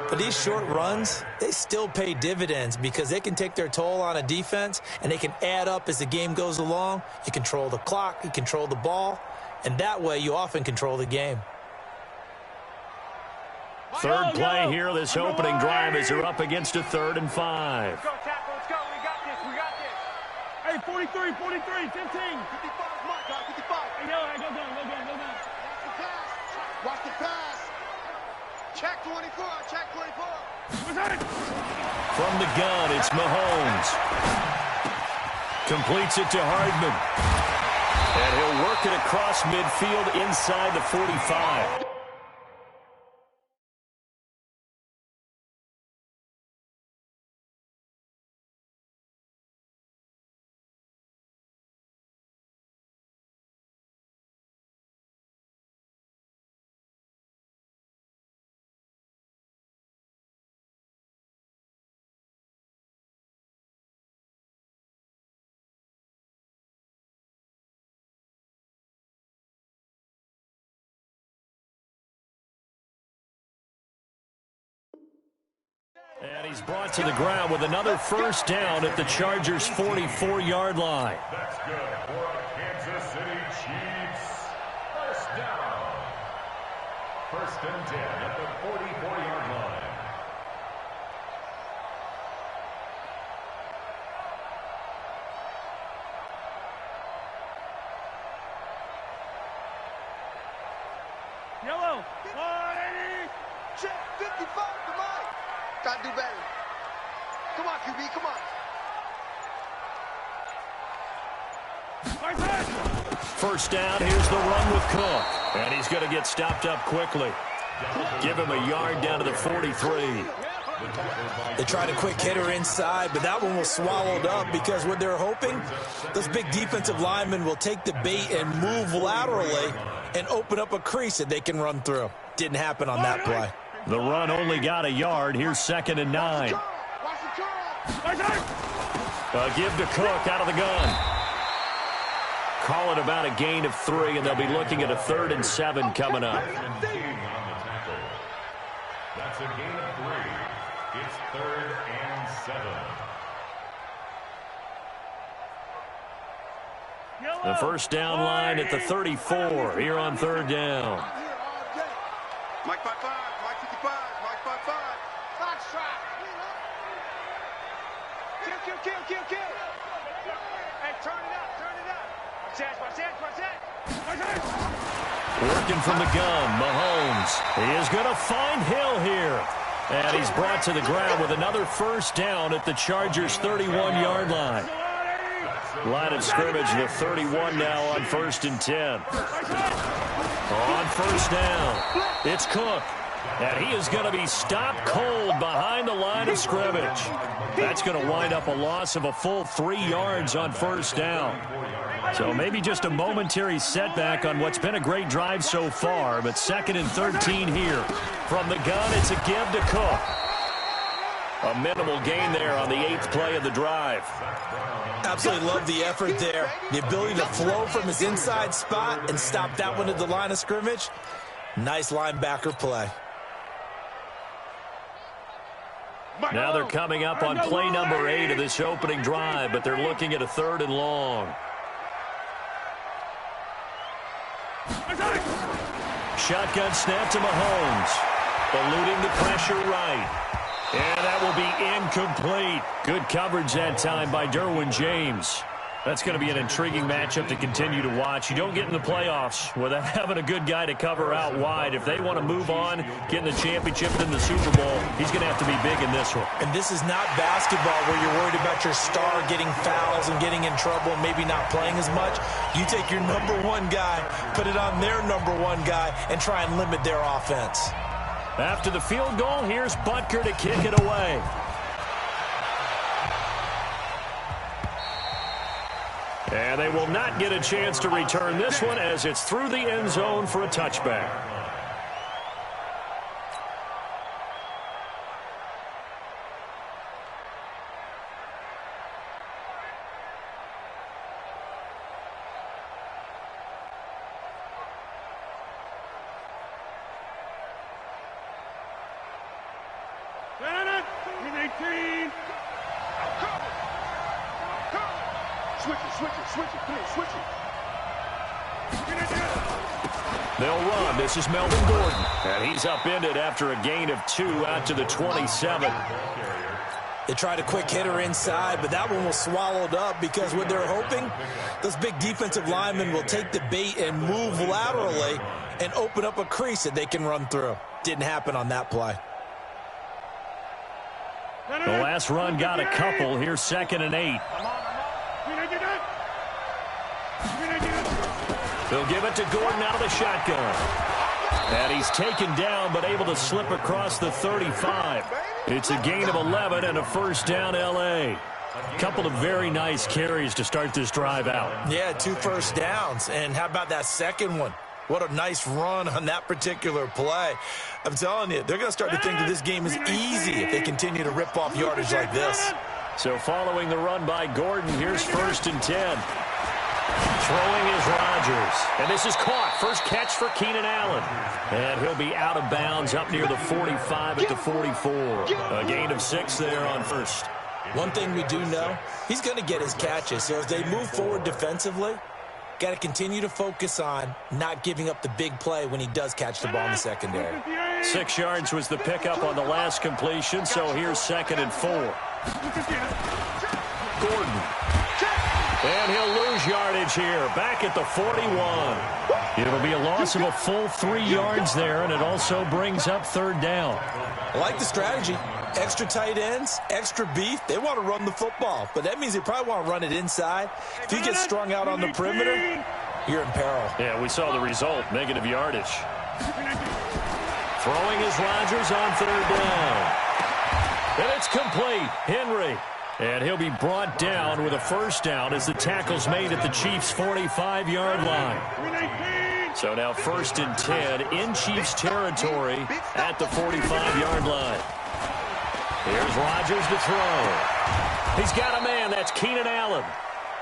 But these short runs, they still pay dividends because they can take their toll on a defense, and they can add up as the game goes along. You control the clock, you control the ball, and that way you often control the game. Third play here, this opening drive, as they're up against a 3rd and 5. Let's go, tackle, let's go. We got this, we got this. Hey, 43, 43, 15. 55 is Mike, 55. Hey, go down. Watch the pass. Check 24, check 24. From the gun, it's Mahomes. Completes it to Hardman. And he'll work it across midfield inside the 45. And he's brought to the ground with another first down at the Chargers' 44-yard line. That's good for a Kansas City Chiefs. First down. 1st and 10 at the 44-yard line. Yellow. 180. Check 55 to Mike. Gotta do better. Come on, QB, come on. First down, here's the run with Cook. And he's going to get stopped up quickly. Give him a yard down to the 43. They tried a quick hitter inside, but that one was swallowed up because what they're hoping, those big defensive linemen will take the bait and move laterally and open up a crease that they can run through. Didn't happen on that play. The run only got a yard. Here's 2nd and 9. A give to Cook out of the gun. Call it about a gain of 3, and they'll be looking at a 3rd and 7 coming up. That's a gain of 3. It's 3rd and 7. The first down line at the 34 here on 3rd down. Mike 55, Mike 55, Mike 55. Box trap. Kill. Hey, turn it up. Watch that. Working from the gun, Mahomes. He is going to find Hill here. And he's brought to the ground with another first down at the Chargers' 31-yard line. Line of scrimmage, the 31 now on 1st and 10. On first down, it's Cook. And he is going to be stopped cold behind the line of scrimmage. That's going to wind up a loss of a full 3 yards on first down. So maybe just a momentary setback on what's been a great drive so far, but 2nd and 13 here. From the gun, it's a give to Cook. A minimal gain there on the 8th play of the drive. Absolutely love the effort there. The ability to flow from his inside spot and stop that one at the line of scrimmage. Nice linebacker play. Now they're coming up on play number 8 of this opening drive, but they're looking at a 3rd and long. Shotgun snap to Mahomes. Eluding the pressure right. And that will be incomplete. Good coverage that time by Derwin James. That's going to be an intriguing matchup to continue to watch. You don't get in the playoffs without having a good guy to cover out wide. If they want to move on, get in the championship and the Super Bowl, he's going to have to be big in this one. And this is not basketball where you're worried about your star getting fouls and getting in trouble and maybe not playing as much. You take your number 1 guy, put it on their number 1 guy, and try and limit their offense. After the field goal, here's Butker to kick it away. And they will not get a chance to return this one as it's through the end zone for a touchback. 18. Switch it, come on, switch it. They'll run. This is Melvin Gordon. And he's upended after a gain of 2 out to the 27. They tried a quick hitter inside, but that one was swallowed up because what they're hoping, those big defensive linemen will take the bait and move laterally and open up a crease that they can run through. Didn't happen on that play. The last run got a couple. Here's 2nd and 8. They'll give it to Gordon out of the shotgun. And he's taken down but able to slip across the 35. It's a gain of 11 and a first down LA. Couple of very nice carries to start this drive out. Yeah, 2 first downs. And how about that second one? What a nice run on that particular play. I'm telling you, they're going to start to think that this game is easy if they continue to rip off yardage like this. So following the run by Gordon, here's 1st and 10. Throwing is Rodgers. And this is caught. First catch for Keenan Allen. And he'll be out of bounds up near the 45 at the 44. A gain of 6 there on first. One thing we do know, he's going to get his catches. So as they move forward defensively, got to continue to focus on not giving up the big play when he does catch the ball in the secondary. 6 yards was the pickup on the last completion, so here's 2nd and 4. Gordon. And he'll lose yardage here, back at the 41. It'll be a loss of a full 3 yards there, and it also brings up 3rd down. I like the strategy. Extra tight ends, extra beef. They want to run the football, but that means they probably want to run it inside. If you get strung out on the perimeter, you're in peril. Yeah, we saw the result, negative yardage. Throwing is Rodgers on 3rd down. And it's complete. Henry. And he'll be brought down with a first down as the tackle's made at the Chiefs' 45-yard line. So now 1st and 10 in Chiefs territory at the 45-yard line. Here's Rodgers to throw. He's got a man. That's Keenan Allen.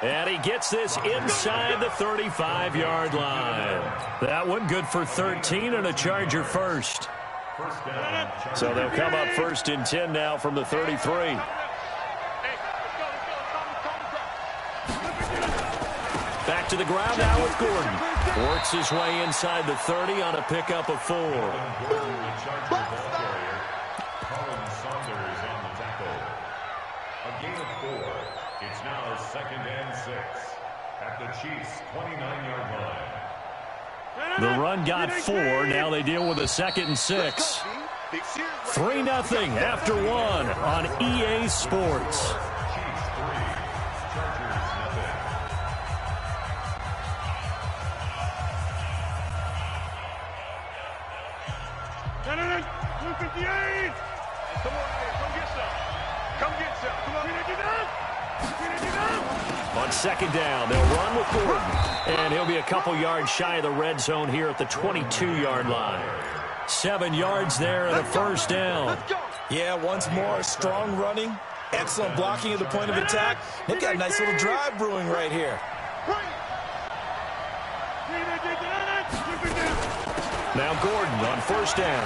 And he gets this inside the 35-yard line. That one good for 13 and a Charger first. So they'll come up 1st and 10 now from the 33. Back to the ground now with Gordon. Works his way inside the 30 on a pickup of 4. A gain of 4. It's now 2nd and 6 at the Chiefs' 29-yard line. The run got 4. Now they deal with a 2nd and 6. 3-0 after 1 on EA Sports. On 2nd down, they'll run with Gordon. And he'll be a couple yards shy of the red zone here at the 22-yard line. 7 yards there and a first down. Yeah, once more, strong running, excellent blocking at the point of attack. They've got a nice little drive brewing right here. Now Gordon on 1st down.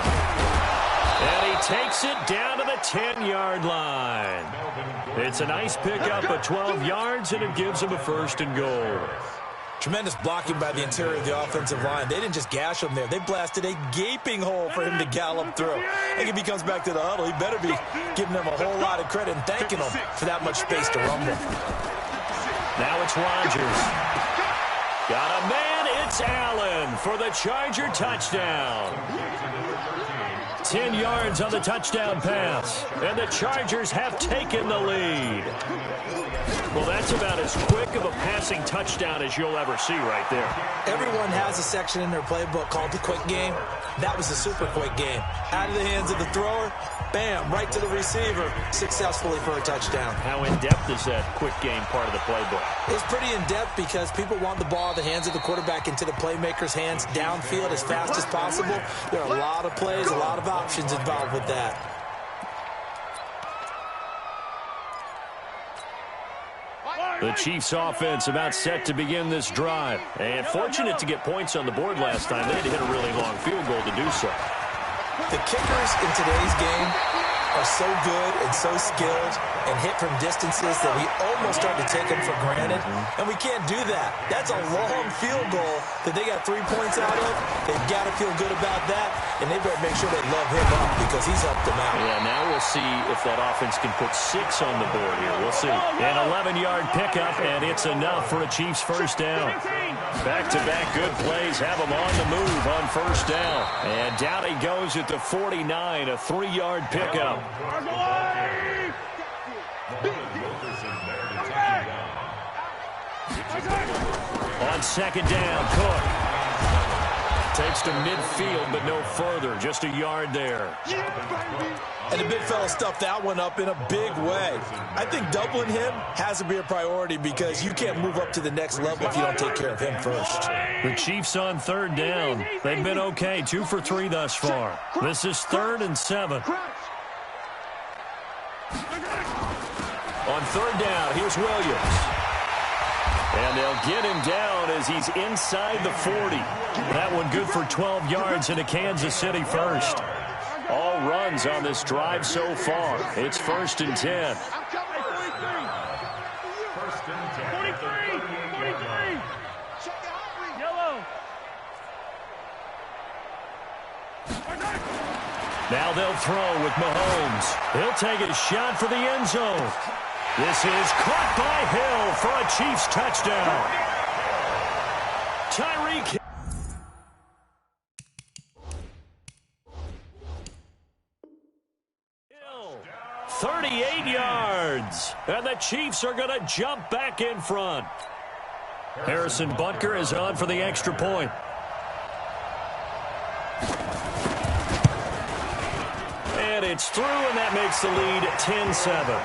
And he takes it down to the 10-yard line. It's a nice pickup of 12 yards, and it gives him a 1st and goal. Tremendous blocking by the interior of the offensive line. They didn't just gash him there. They blasted a gaping hole for him to gallop through. I think if he comes back to the huddle, he better be giving them a whole lot of credit and thanking them for that much space to rumble. Now it's Rodgers. Got a man. It's Allen for the Charger touchdown. 10 yards on the touchdown pass. And the Chargers have taken the lead. Well, that's about as quick of a passing touchdown as you'll ever see right there. Everyone has a section in their playbook called the quick game. That was a super quick game. Out of the hands of the thrower, bam, right to the receiver, successfully for a touchdown. How in-depth is that quick game part of the playbook? It's pretty in-depth because people want the ball in the hands of the quarterback into the playmaker's hands downfield as fast as possible. There are a lot of plays, a lot of options involved with that. The Chiefs offense about set to begin this drive. And fortunate to get points on the board last time. They had to hit a really long field goal to do so. The kickers in today's game are so good and so skilled and hit from distances that we almost start to take them for granted, and we can't do that. That's a long field goal that they got 3 points out of. They've got to feel good about that, and they better make sure they love him up because he's helped them out. Yeah, now we'll see if that offense can put 6 on the board here. We'll see. An 11-yard pickup, and it's enough for a Chiefs first down. Back-to-back good plays have him on the move on first down. And down he goes at the 49, a 3-yard pickup. On second down, Cook takes to midfield, but no further. Just a yard there. And the big fella stuffed that one up in a big way. I think doubling him has to be a priority because you can't move up to the next level if you don't take care of him first. The Chiefs on third down. They've been okay, 2 for 3 thus far. This is 3rd and 7. On third down, here's Williams. And they'll get him down as he's inside the 40. That one good for 12 yards into Kansas City first. All runs on this drive so far. It's 1st and 10. 43. Yellow. Now they'll throw with Mahomes. He'll take a shot for the end zone. This is caught by Hill for a Chiefs touchdown. Tyreek Hill, 38 yards. And the Chiefs are going to jump back in front. Harrison Butker is on for the extra point. And it's through, and that makes the lead 10-7.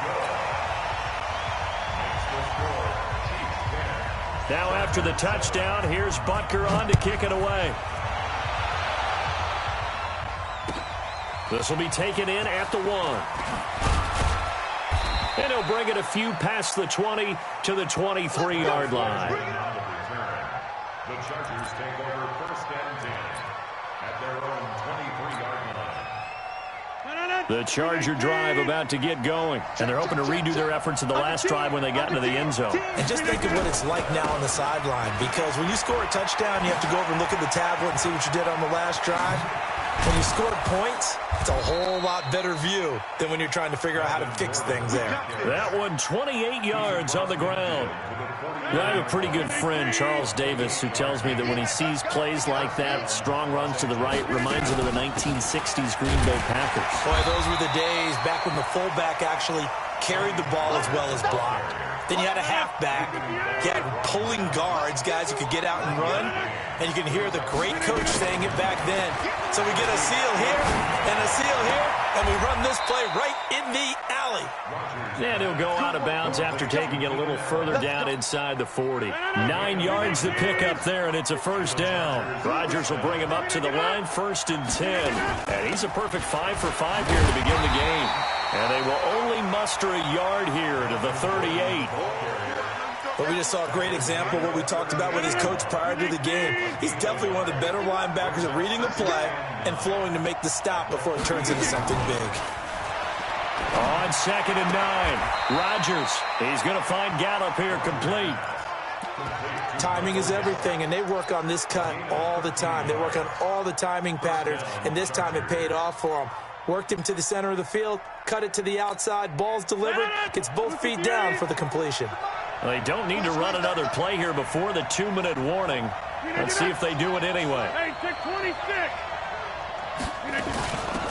Now after the touchdown, here's Butker on to kick it away. This will be taken in at the 1. And he'll bring it a few past the 20 to the 23-yard line. The Chargers take over 1st and 10 at their own 23-yard line. The Charger drive about to get going, and they're hoping to redo their efforts in the last drive when they got into the end zone. And just think of what it's like now on the sideline, because when you score a touchdown, you have to go over and look at the tablet and see what you did on the last drive. When you scored points, it's a whole lot better view than when you're trying to figure out how to fix things there. That one 28 yards on the ground. I have a pretty good friend, Charles Davis, who tells me that when he sees plays like that, strong runs to the right, reminds him of the 1960s Green Bay Packers. Boy, those were the days back when the fullback actually carried the ball as well as blocked. Then you had a halfback. You had pulling guards, guys who could get out and run. And you can hear the great coach saying it back then. So we get a seal here and a seal here, and we run this play right in the alley. And he'll go out of bounds after taking it a little further down inside the 40. 9 yards to pick up there, and it's a first down. Rodgers will bring him up to the line, 1st and 10. And he's a perfect 5 for 5 here to begin the game. And they will only muster a yard here to the 38. But we just saw a great example of what we talked about with his coach prior to the game. He's definitely one of the better linebackers at reading the play and flowing to make the stop before it turns into something big. On 2nd and 9, Rodgers. He's going to find Gallup here complete. Timing is everything, and they work on this cut all the time. They work on all the timing patterns, and this time it paid off for them. Worked him to the center of the field, cut it to the outside, ball's delivered, gets both feet down for the completion. Well, they don't need to run another play here before the 2-minute warning. Let's see if they do it anyway.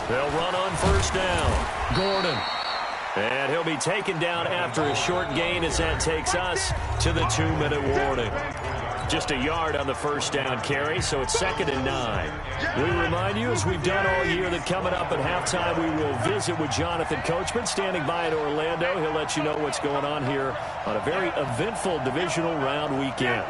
They'll run on first down. Gordon. And he'll be taken down after a short gain as that takes us to the 2-minute warning. Just a yard on the first down carry, so it's 2nd and 9. We remind you, as we've done all year, that coming up at halftime, we will visit with Jonathan Coachman standing by in Orlando. He'll let you know what's going on here on a very eventful divisional round weekend.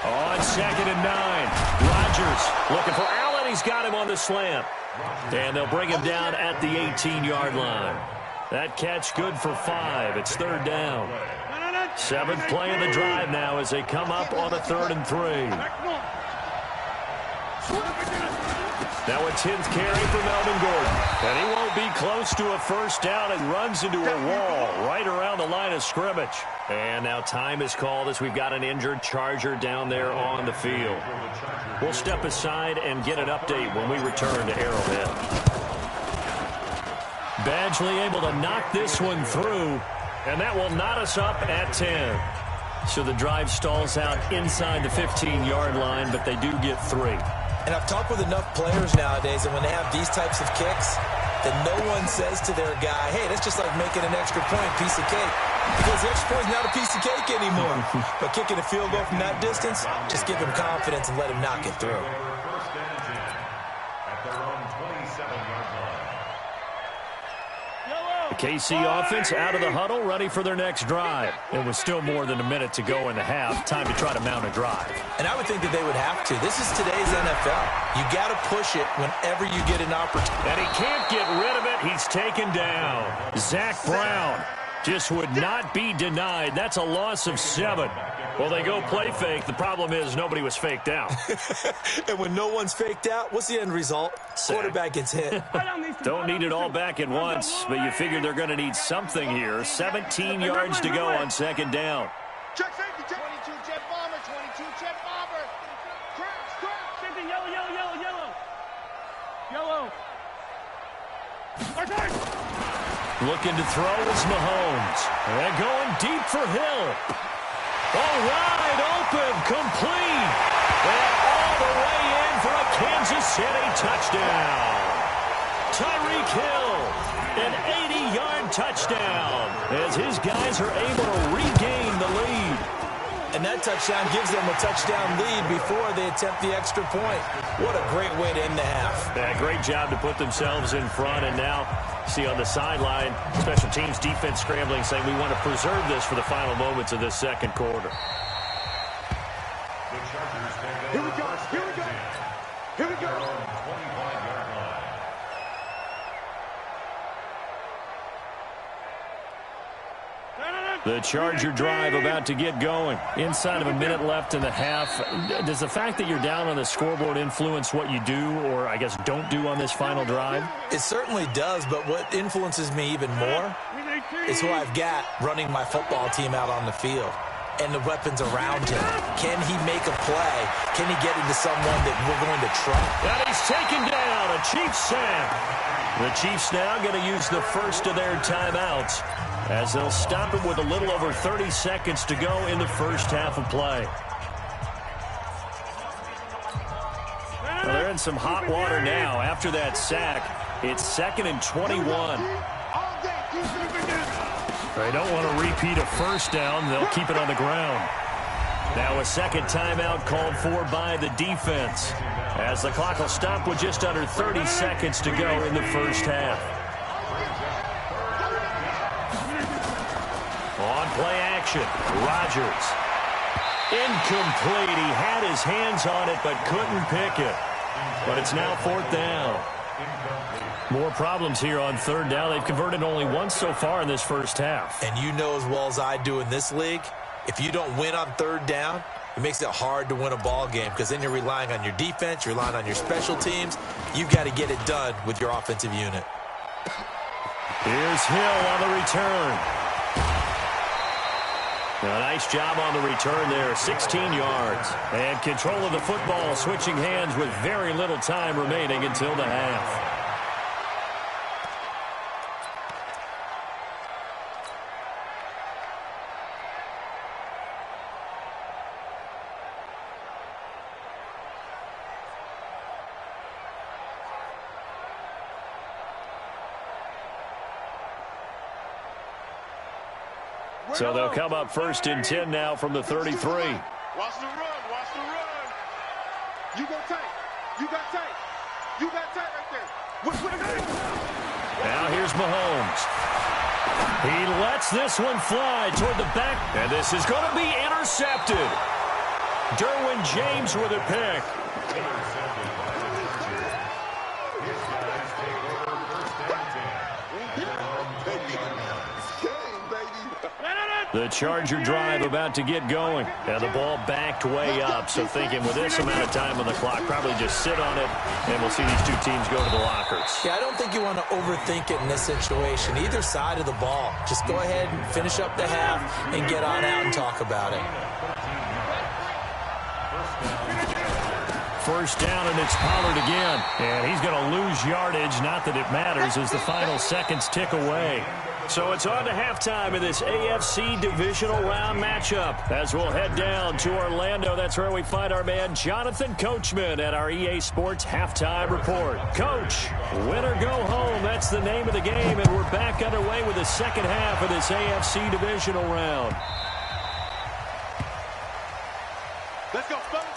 On 2nd and 9, Rodgers looking for Allen. He's got him on the slant. And they'll bring him down at the 18-yard line. That catch good for 5. It's 3rd down. 7th play of the drive now as they come up on a 3rd and 3. Now a 10th carry for Melvin Gordon. And he won't be close to a first down and runs into a wall right around the line of scrimmage. And now time is called as we've got an injured Charger down there on the field. We'll step aside and get an update when we return to Arrowhead. Badgley able to knock this one through, and that will knot us up at 10. So the drive stalls out inside the 15-yard line, but they do get 3. And I've talked with enough players nowadays, and when they have these types of kicks, then no one says to their guy, hey, that's just like making an extra point, piece of cake. Because the extra point is not a piece of cake anymore. But kicking a field goal from that distance, just give him confidence and let him knock it through. First and 10 at their own 27-yard line. The KC offense out of the huddle, ready for their next drive. And with still more than a minute to go in the half, time to try to mount a drive. And I would think that they would have to. This is today's NFL. You got to push it whenever you get an opportunity. And he can't get rid of it. He's taken down. Zach Brown just would not be denied. That's a loss of 7. Well, they go play fake. The problem is nobody was faked out. And when no one's faked out, what's the end result? Quarterback gets hit. Don't need it all back at once, but you figure they're going to need something here. 17 yards to go on second down. Check safety, check. 22 jet bomber, 22 jet bomber. Crash. Safety, yellow. Yellow. Looking to throw is Mahomes. And going deep for Hill. Wide open, complete. And all the way in for a Kansas City touchdown. Tyreek Hill, an 80-yard touchdown as his guys are able to regain the lead. And that touchdown gives them a touchdown lead before they attempt the extra point. What a great way to end the half. Yeah, great job to put themselves in front. And now, see on the sideline, special teams defense scrambling, saying we want to preserve this for the final moments of this second quarter. Here we go. Here we go. The Charger drive about to get going. Inside of a minute left in the half. Does the fact that you're down on the scoreboard influence what you do, or I guess don't do on this final drive? It certainly does, but what influences me even more is who I've got running my football team out on the field and the weapons around him. Can he make a play? Can he get into someone that we're going to trust? And he's taken down. A Chiefs sack. The Chiefs now going to use the first of their timeouts as they'll stop it with a little over 30 seconds to go in the first half of play. Well, they're in some hot water now. After that sack, it's 2nd and 21. They don't want to repeat a first down. They'll keep it on the ground. Now a second timeout called for by the defense as the clock will stop with just under 30 seconds to go in the first half. On play action, Rodgers. Incomplete. He had his hands on it but couldn't pick it. But it's now 4th down. More problems here on 3rd down. They've converted only once so far in this first half. And you know as well as I do in this league, if you don't win on 3rd down, it makes it hard to win a ball game because then you're relying on your defense, you're relying on your special teams. You've got to get it done with your offensive unit. Here's Hill on the return. A nice job on the return there, 16 yards. And control of the football, switching hands with very little time remaining until the half. So they'll come up 1st and 10 now from the 33. Watch the run. You go tight. You got tight. You got tight right there. Now here's Mahomes. He lets this one fly toward the back. And this is going to be intercepted. Derwin James with a pick. The Charger drive about to get going. And the ball backed way up. So thinking with this amount of time on the clock, probably just sit on it, and we'll see these two teams go to the lockers. Yeah, I don't think you want to overthink it in this situation. Either side of the ball. Just go ahead and finish up the half and get on out and talk about it. First down, and it's Pollard again. And he's going to lose yardage. Not that it matters as the final seconds tick away. So it's on to halftime in this AFC Divisional Round matchup. As we'll head down to Orlando, that's where we find our man Jonathan Coachman at our EA Sports Halftime Report. Coach, win or go home, that's the name of the game, and we're back underway with the second half of this AFC Divisional Round. Let's go, fellas.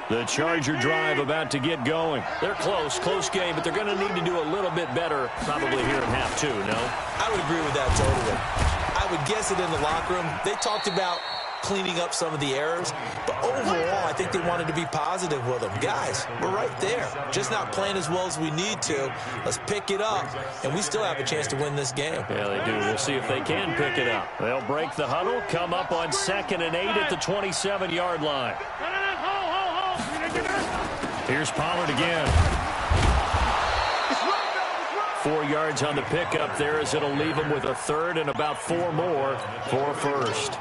The Charger drive about to get going. They're close game, but they're going to need to do a little bit better probably here in half two, no? I would agree with that totally. I would guess it in the locker room. They talked about cleaning up some of the errors, but overall, I think they wanted to be positive with them. Guys, we're right there. Just not playing as well as we need to. Let's pick it up, and we still have a chance to win this game. Yeah, they do. We'll see if they can pick it up. They'll break the huddle, come up on 2nd and 8 at the 27-yard line. Here's Pollard again. 4 yards on the pickup there as it'll leave him with a third and about 4 more for a first.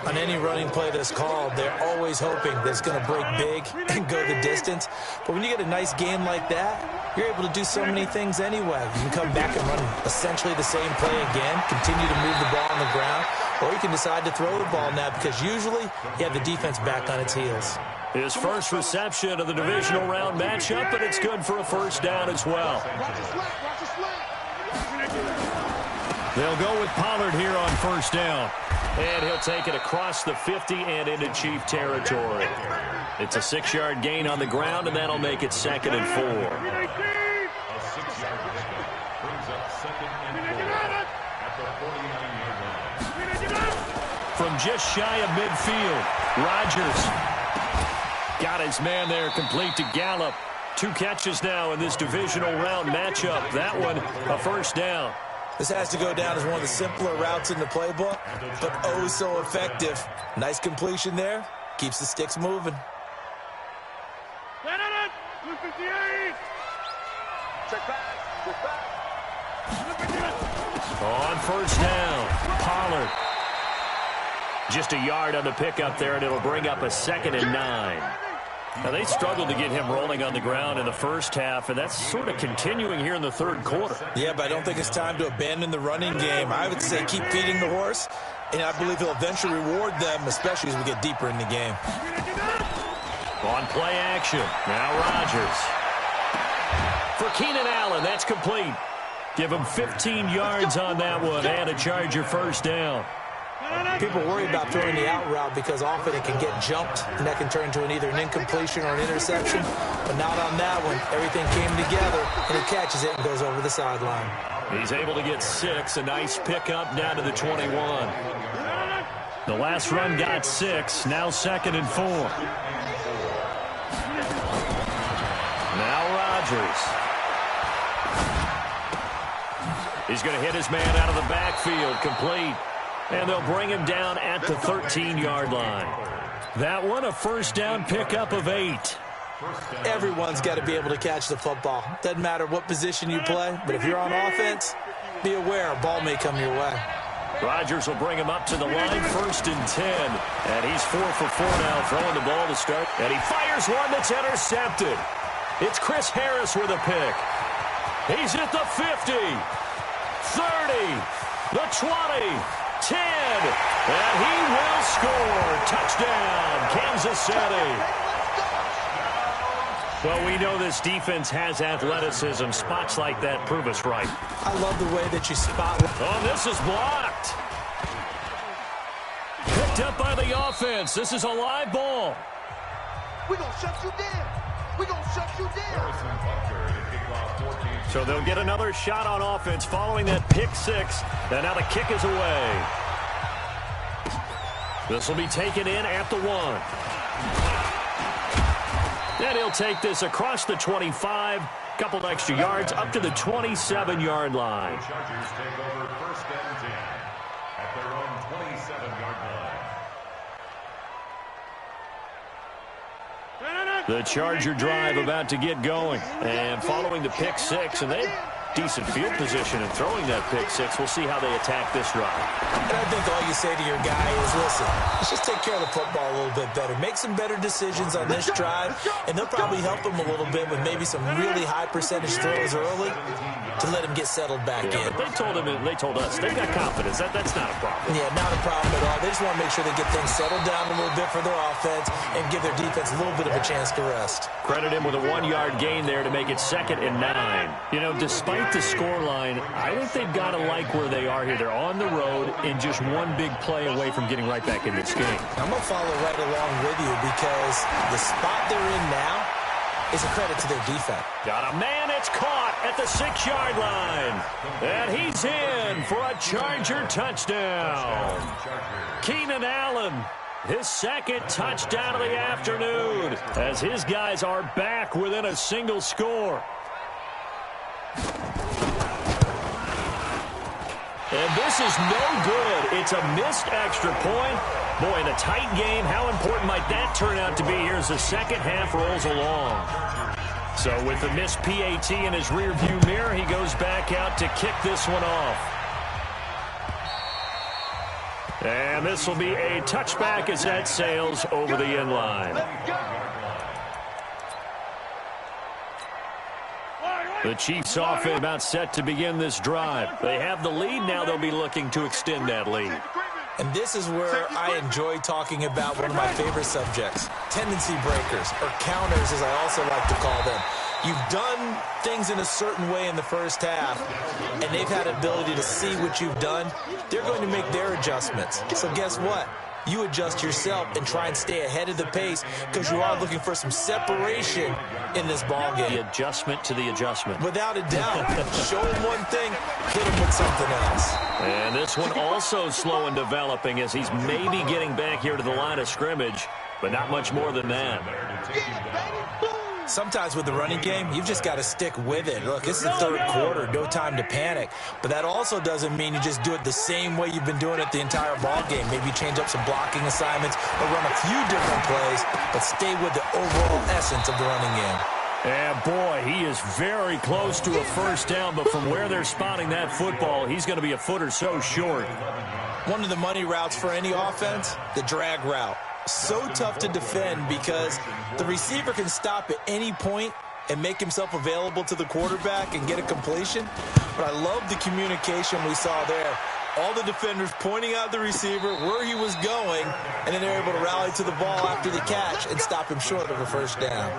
On any running play that's called, they're always hoping that it's going to break big and go the distance. But when you get a nice game like that, you're able to do so many things anyway. You can come back and run essentially the same play again, continue to move the ball on the ground, or you can decide to throw the ball now because usually you have the defense back on its heels. His first reception of the divisional round matchup, and it's good for a first down as well. They'll go with Pollard here on first down. And he'll take it across the 50 and into Chief territory. It's a 6-yard gain on the ground, and that'll make it 2nd and 4. A 6-yard pickup brings up 2nd and 4 at the 49-yard line. From just shy of midfield, Rodgers got his man there complete to Gallup. 2 catches now in this divisional round matchup. That one, a first down. This has to go down as one of the simpler routes in the playbook, but oh so effective. Nice completion there. Keeps the sticks moving. On first down, Pollard. Just a yard on the pickup there, and it'll bring up a 2nd and 9. Now, they struggled to get him rolling on the ground in the first half, and that's sort of continuing here in the third quarter. Yeah, but I don't think it's time to abandon the running game. I would say keep feeding the horse, and I believe he'll eventually reward them, especially as we get deeper in the game. On play action, now Rodgers. For Keenan Allen, that's complete. Give him 15 yards on that one, and a Charger first down. People worry about throwing the out route because often it can get jumped, and that can turn into either an incompletion or an interception. But not on that one. Everything came together, and he catches it and goes over the sideline. He's able to get 6. A nice pickup down to the 21. The last run got 6. Now 2nd and 4. Now Rodgers. He's going to hit his man out of the backfield. Complete. And they'll bring him down at the 13-yard line. That one, a first down pickup of 8. Everyone's got to be able to catch the football. Doesn't matter what position you play, but if you're on offense, be aware a ball may come your way. Rodgers will bring him up to the line, 1st and 10. And he's 4 for 4 now, throwing the ball to start. And he fires one that's intercepted. It's Chris Harris with a pick. He's at the 50, 30, the 20. 10, and he will score. Touchdown, Kansas City. Well, we know this defense has athleticism. Spots like that prove us right. I love the way that you spot. Oh, this is blocked. Picked up by the offense. This is a live ball. We're going to shut you down. We're going to shut you down. So they'll get another shot on offense following that pick 6. And now the kick is away. This will be taken in at the 1. And he'll take this across the 25, couple extra yards, up to the 27-yard line. The Chargers take over 1st and 10 at their own 27-yard line. The Charger drive about to get going. And following the pick six, and they have decent field position and throwing that pick six. We'll see how they attack this drive. And I think all you say to your guy is, listen, let's just take care of the football a little bit better. Make some better decisions on this drive, and they'll probably help him a little bit with maybe some really high percentage throws early to let him get settled back in. But they told us they've got confidence. That's not a problem. Yeah, not a problem at all. They just want to make sure they get things settled down a little bit for their offense and give their defense a little bit of a chance to rest. Credit him with a 1-yard gain there to make it 2nd and 9. You know, despite the scoreline, I think they've got to like where they are here. They're on the road and just one big play away from getting right back in this game. I'm going to follow right along with you because the spot they're in now is a credit to their defense. Got a man, it's caught at the 6-yard line. And he's in for a Charger touchdown. Keenan Allen, his 2nd touchdown of the afternoon, as his guys are back within a single score. And this is no good. It's a missed extra point. Boy, in a tight game, how important might that turn out to be here as the second half rolls along? So with the missed PAT in his rearview mirror, he goes back out to kick this one off. And this will be a touchback as that sails over the end line. The Chiefs offense about set to begin this drive. They have the lead. Now they'll be looking to extend that lead. And this is where I enjoy talking about one of my favorite subjects, tendency breakers, or counters as I also like to call them. You've done things in a certain way in the first half, and they've had the ability to see what you've done. They're going to make their adjustments. So guess what? You adjust yourself and try and stay ahead of the pace because you are looking for some separation in this ball game. The adjustment to the adjustment. Without a doubt. Show him one thing, hit him with something else. And this one also slow in developing as he's maybe getting back here to the line of scrimmage, but not much more than that. Sometimes with the running game, you've just got to stick with it. Look, this is the third quarter, no time to panic. But that also doesn't mean you just do it the same way you've been doing it the entire ball game. Maybe change up some blocking assignments or run a few different plays, but stay with the overall essence of the running game. And boy, he is very close to a first down, but from where they're spotting that football, he's going to be a foot or so short. One of the money routes for any offense, the drag route. So tough to defend because the receiver can stop at any point and make himself available to the quarterback and get a completion. But I love the communication we saw there. All the defenders pointing out the receiver, where he was going, and then they're able to rally to the ball after the catch and stop him short of a first down.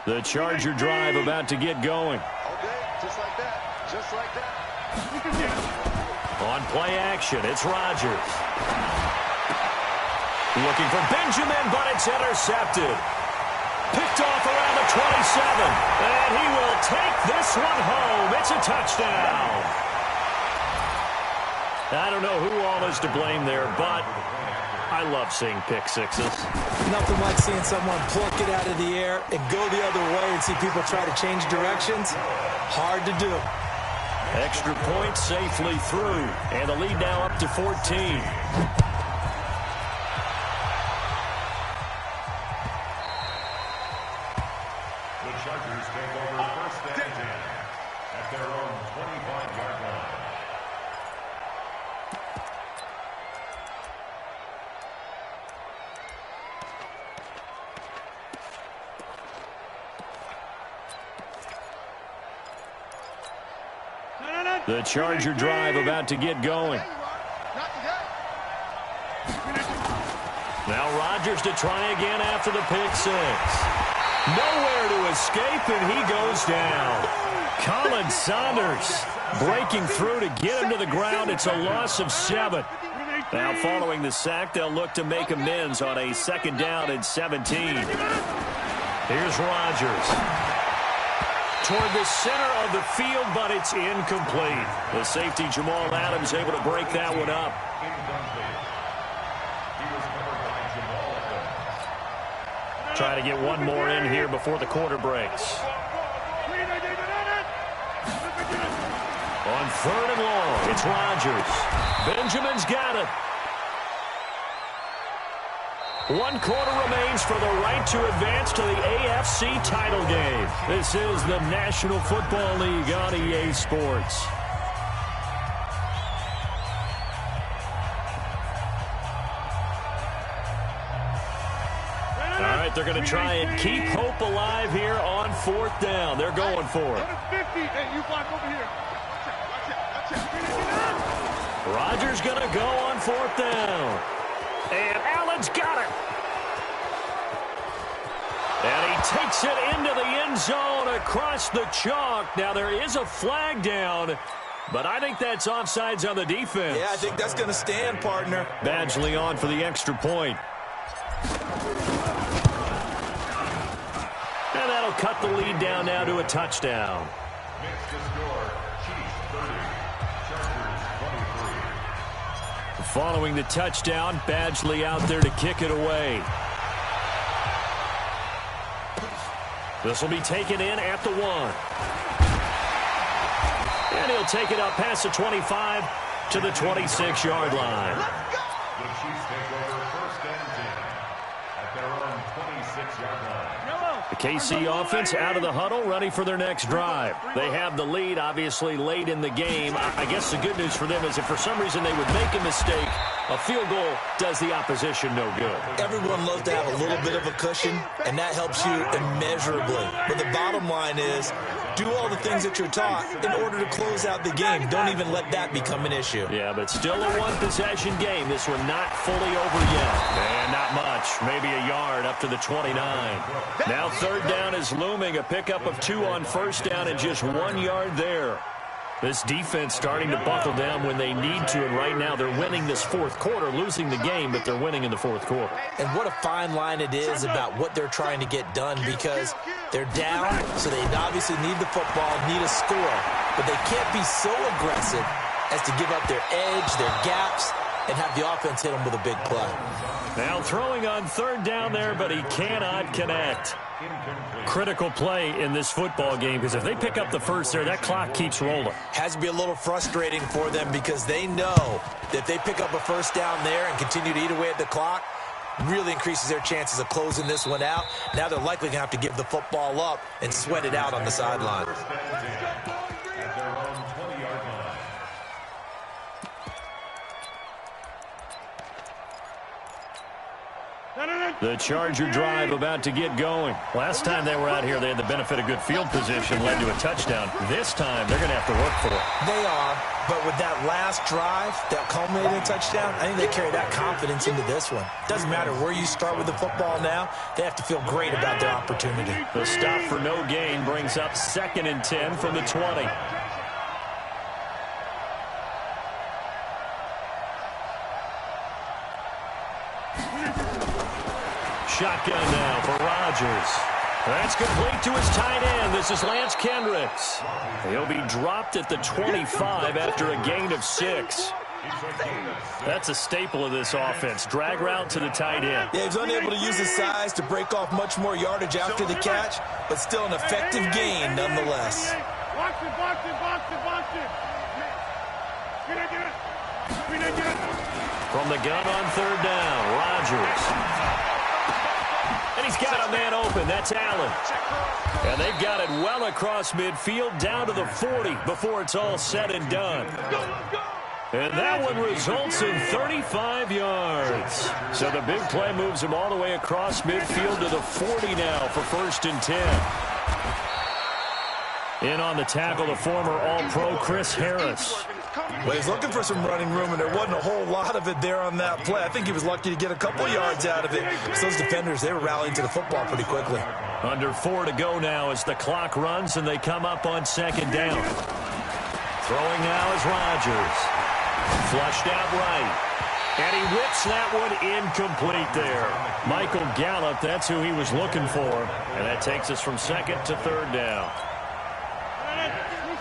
The Charger drive about to get going. Okay, just like that. Just like that. On play action, it's Rodgers. Looking for Benjamin, but it's intercepted. Picked off around the 27. And he will take this one home. It's a touchdown. I don't know who all is to blame there, but I love seeing pick sixes. Nothing like seeing someone pluck it out of the air and go the other way and see people try to change directions. Hard to do. Extra point safely through. And the lead now up to 14. The Chargers take over 1st and 10 at their own 25-yard line. The Charger drive about to get going. Now Rodgers to try again after the pick six. Nowhere to escape, and he goes down. Colin Saunders breaking through to get him to the ground. It's a loss of 7. Now following the sack, they'll look to make amends on a 2nd down and 17. Here's Rodgers. Toward the center of the field, but it's incomplete. The safety, Jamal Adams, able to break that one up. Try to get one more in here before the quarter breaks. On 3rd and long, it's Rodgers. Benjamin's got it. 1 quarter remains for the right to advance to the AFC title game. This is the National Football League on EA Sports. All right, they're going to try and keep hope alive here on 4th down. They're going for it. Rodgers going to go on 4th down. And Allen's got it. And he takes it into the end zone across the chalk. Now, there is a flag down, but I think that's offsides on the defense. Yeah, I think that's going to stand, partner. Badgley on for the extra point. And that'll cut the lead down now to a touchdown. Makes the score, Chiefs 30, Chargers 23. Following the touchdown, Badgley out there to kick it away. This will be taken in at the 1. And he'll take it up past the 25 to the 26-yard line. The Chiefs take over 1st and 10 at their own 26-yard line. The KC offense out of the huddle, ready for their next drive. They have the lead, obviously, late in the game. I guess the good news for them is if for some reason they would make a mistake, a field goal does the opposition no good. Everyone loves to have a little bit of a cushion, and that helps you immeasurably. But the bottom line is, do all the things that you're taught in order to close out the game. Don't even let that become an issue. Yeah, but still a one-possession game. This one not fully over yet. And not much. Maybe a yard up to the 29. Now 3rd down is looming. A pickup of 2 on 1st down and just 1 yard there. This defense starting to buckle down when they need to, and right now they're winning this 4th quarter, losing the game, but they're winning in the 4th quarter. And what a fine line it is about what they're trying to get done, because they're down, so they obviously need the football, need a score, but they can't be so aggressive as to give up their edge, their gaps, and have the offense hit them with a big play. Now throwing on 3rd down there, but he cannot connect. Critical play in this football game, because if they pick up the first there, that clock keeps rolling. Has to be a little frustrating for them, because they know that if they pick up a 1st down there and continue to eat away at the clock, really increases their chances of closing this one out. Now they're likely going to have to give the football up and sweat it out on the sideline. At their own 20-yard line. The Charger drive about to get going. Last time they were out here, they had the benefit of good field position, led to a touchdown. This time, they're going to have to work for it. They are, but with that last drive that culminated in a touchdown, I think they carry that confidence into this one. Doesn't matter where you start with the football now, they have to feel great about their opportunity. The stop for no gain brings up 2nd and 10 from the 20. Shotgun now for Rodgers. That's complete to his tight end. This is Lance Kendricks. He'll be dropped at the 25 after a gain of 6. That's a staple of this offense. Drag route to the tight end. Yeah, he's unable to use his size to break off much more yardage after the catch, but still an effective gain nonetheless. Box it, box it, box it, box it. From the gun on 3rd down, Rodgers. And he's got a man open. That's Allen. And they've got it well across midfield down to the 40 before it's all said and done. And that one results in 35 yards. So the big play moves him all the way across midfield to the 40 now for 1st and 10. In on the tackle, the former All-Pro Chris Harris. Well, he's looking for some running room, and there wasn't a whole lot of it there on that play. I think he was lucky to get a couple yards out of it. So those defenders, they were rallying to the football pretty quickly. Under 4 to go now as the clock runs, and they come up on 2nd down. Throwing now is Rodgers. Flushed out right. And he whips that one incomplete there. Michael Gallup, that's who he was looking for. And that takes us from 2nd to 3rd down.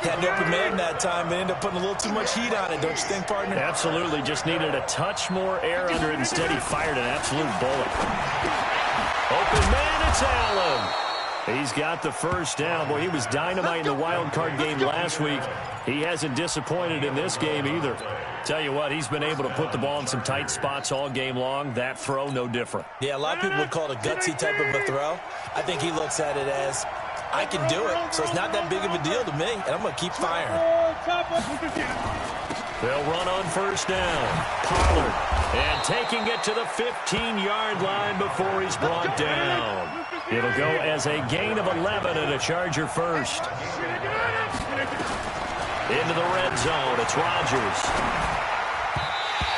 Had an open man that time and ended up putting a little too much heat on it, don't you think, partner? Absolutely. Just needed a touch more air under it. Instead, he fired an absolute bullet. Open man, it's Allen. He's got the first down. Boy, he was dynamite in the wild card game last week. He hasn't disappointed in this game either. Tell you what, he's been able to put the ball in some tight spots all game long. That throw, no different. Yeah, a lot of people would call it a gutsy type of a throw. I think he looks at it as, I can do it, so it's not that big of a deal to me, and I'm going to keep firing. They'll run on first down. Pollard, and taking it to the 15-yard line before he's brought down. It'll go as a gain of 11 and a Charger first. Into the red zone. It's Rodgers.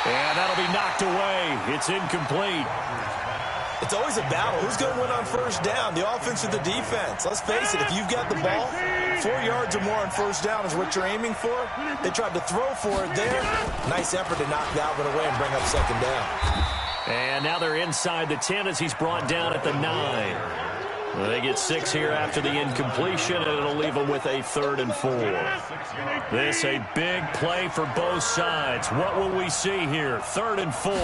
And that'll be knocked away. It's incomplete. It's always a battle. Who's going to win on first down, the offense or the defense? Let's face it, if you've got the ball, 4 yards or more on first down is what you're aiming for. They tried to throw for it there. Nice effort to knock Dalvin away and bring up second down. And now they're inside the 10 as he's brought down at the 9. They get 6 here after the incompletion, and it'll leave them with a 3rd and 4. This a big play for both sides. What will we see here? 3rd and 4.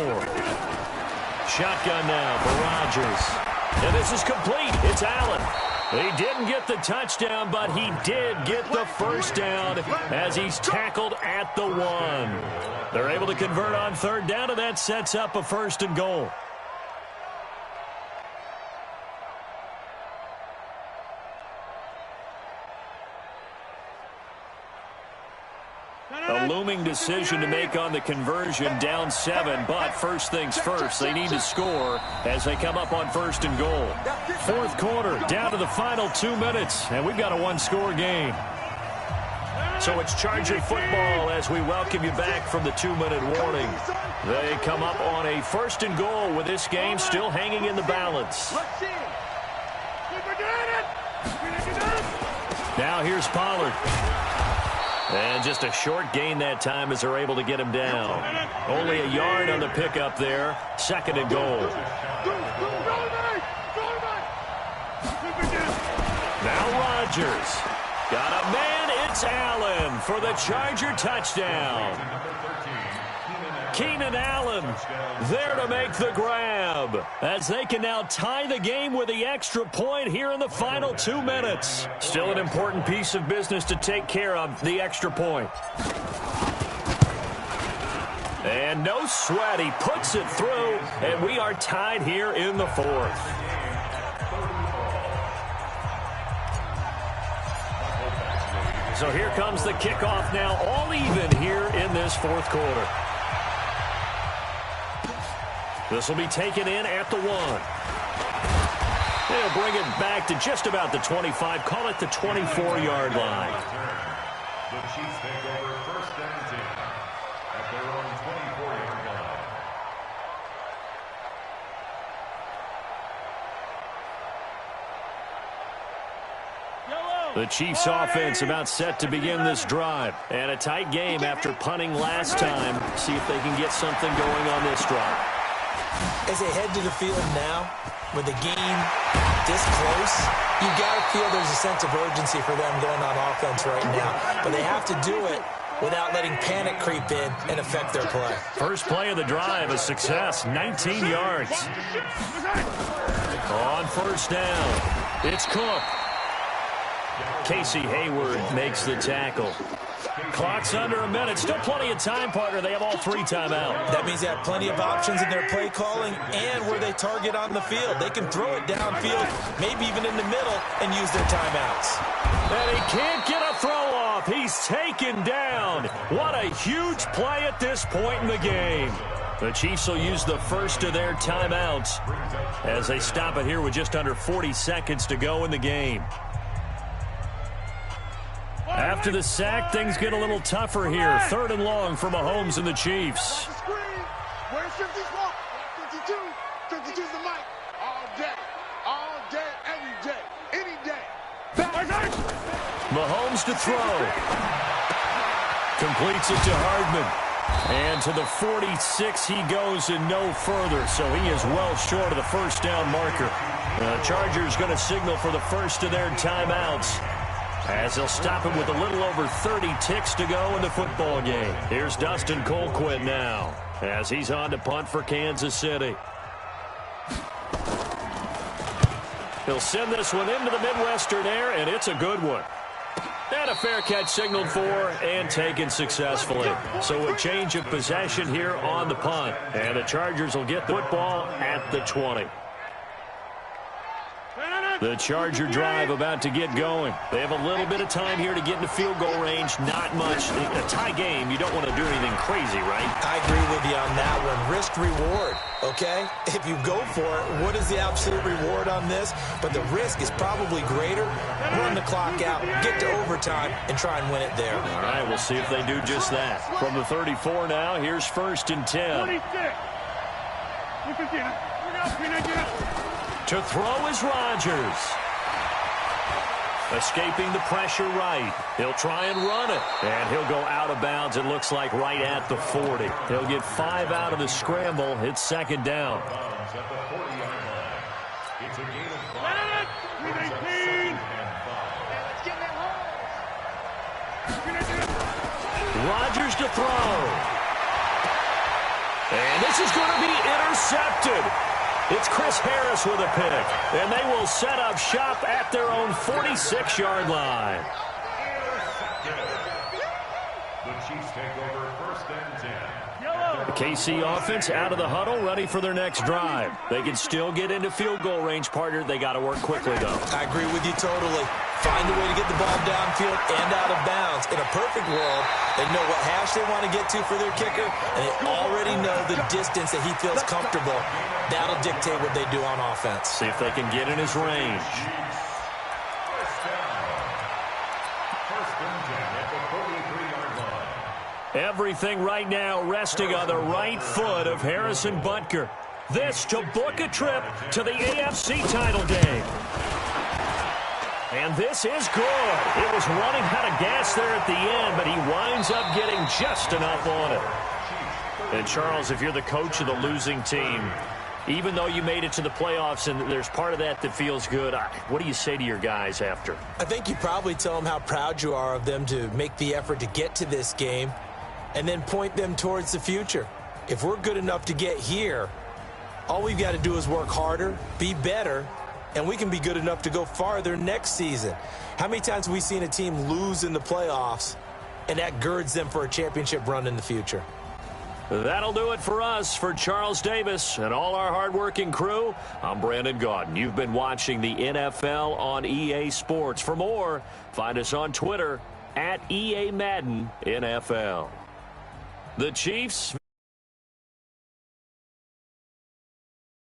Shotgun now for Rodgers. And this is complete. It's Allen. He didn't get the touchdown, but he did get the first down as he's tackled at the 1. They're able to convert on 3rd down, and that sets up a 1st and goal. A looming decision to make on the conversion, down 7, but first things first, they need to score as they come up on 1st and goal. 4th quarter, down to the final 2 minutes, and we've got a 1-score game. So it's Charger football as we welcome you back from the 2-minute warning. They come up on a 1st and goal with this game still hanging in the balance. Now here's Pollard. And just a short gain that time as they're able to get him down. Only a yard on the pickup there. 2nd and goal. Now Rodgers. Got a man. It's Allen for the Charger touchdown. Keenan Allen there to make the grab as they can now tie the game with the extra point here in the final 2 minutes. Still an important piece of business to take care of, the extra point. And no sweat, he puts it through, and we are tied here in the 4th. So here comes the kickoff now, all even here in this 4th quarter. This will be taken in at the 1. They'll bring it back to just about the 25. Call it the 24-yard line. The Chiefs take over 1st and 10 at their own 24-yard line. The Chiefs offense about set to begin this drive. And a tight game after punting last time. See if they can get something going on this drive. As they head to the field now, with the game this close, you've got to feel there's a sense of urgency for them going on offense right now. But they have to do it without letting panic creep in and affect their play. First play of the drive, a success, 19 yards. On 1st down, it's Cook. Casey Hayward makes the tackle. Clock's under a minute. Still plenty of time, partner. They have all 3 timeouts. That means they have plenty of options in their play calling and where they target on the field. They can throw it downfield, maybe even in the middle, and use their timeouts. And he can't get a throw off. He's taken down. What a huge play at this point in the game. The Chiefs will use the first of their timeouts as they stop it here with just under 40 seconds to go in the game. After the sack, things get a little tougher here. 3rd and long for Mahomes and the Chiefs. Where's 52? 52's the mic. All day, every day, any day. Mahomes to throw. Completes it to Hardman. And to the 46 he goes and no further. So he is well short of the first down marker. The Chargers going to signal for the first of their timeouts. as they'll stop him with a little over 30 ticks to go in the football game. Here's Dustin Colquitt now as he's on to punt for Kansas City. He'll send this one into the Midwestern air, and it's a good one. And a fair catch signaled for and taken successfully. So a change of possession here on the punt. And the Chargers will get the football at the 20. The Charger drive about to get going. They have a little bit of time here to get into field goal range. Not much. A tie game, you don't want to do anything crazy, right? I agree with you on that one. Risk reward, okay? If you go for it, what is the absolute reward on this? But the risk is probably greater. Run the clock out, get to overtime, and try and win it there. All right, we'll see if they do just that. From the 34 now, here's 1st and 10. To throw is Rodgers. Escaping the pressure right. He'll try and run it. And he'll go out of bounds, it looks like, right at the 40. He'll get 5 out of the scramble. It's 2nd down. It's a gain of 5. Rodgers to throw. And this is going to be intercepted. It's Chris Harris with a pick, and they will set up shop at their own 46-yard line. The Chiefs take over 1st and 10. The KC offense out of the huddle, ready for their next drive. They can still get into field goal range, partner. They got to work quickly, though. I agree with you totally. Find a way to get the ball downfield and out of bounds. In a perfect world, they know what hash they want to get to for their kicker, and they already know the distance that he feels comfortable. That'll dictate what they do on offense. See if they can get in his range. Everything right now resting on the right foot of Harrison Butker. This to book a trip to the AFC title game. And this is good. It was running out of gas there at the end, but he winds up getting just enough on it. And Charles, if you're the coach of the losing team, even though you made it to the playoffs and there's part of that that feels good, what do you say to your guys after? I think you probably tell them how proud you are of them to make the effort to get to this game and then point them towards the future. If we're good enough to get here, all we've got to do is work harder, be better, and we can be good enough to go farther next season. How many times have we seen a team lose in the playoffs, and that girds them for a championship run in the future? That'll do it for us. For Charles Davis and all our hardworking crew, I'm Brandon Gaudin. You've been watching the NFL on EA Sports. For more, find us on Twitter @EA Madden NFL. The Chiefs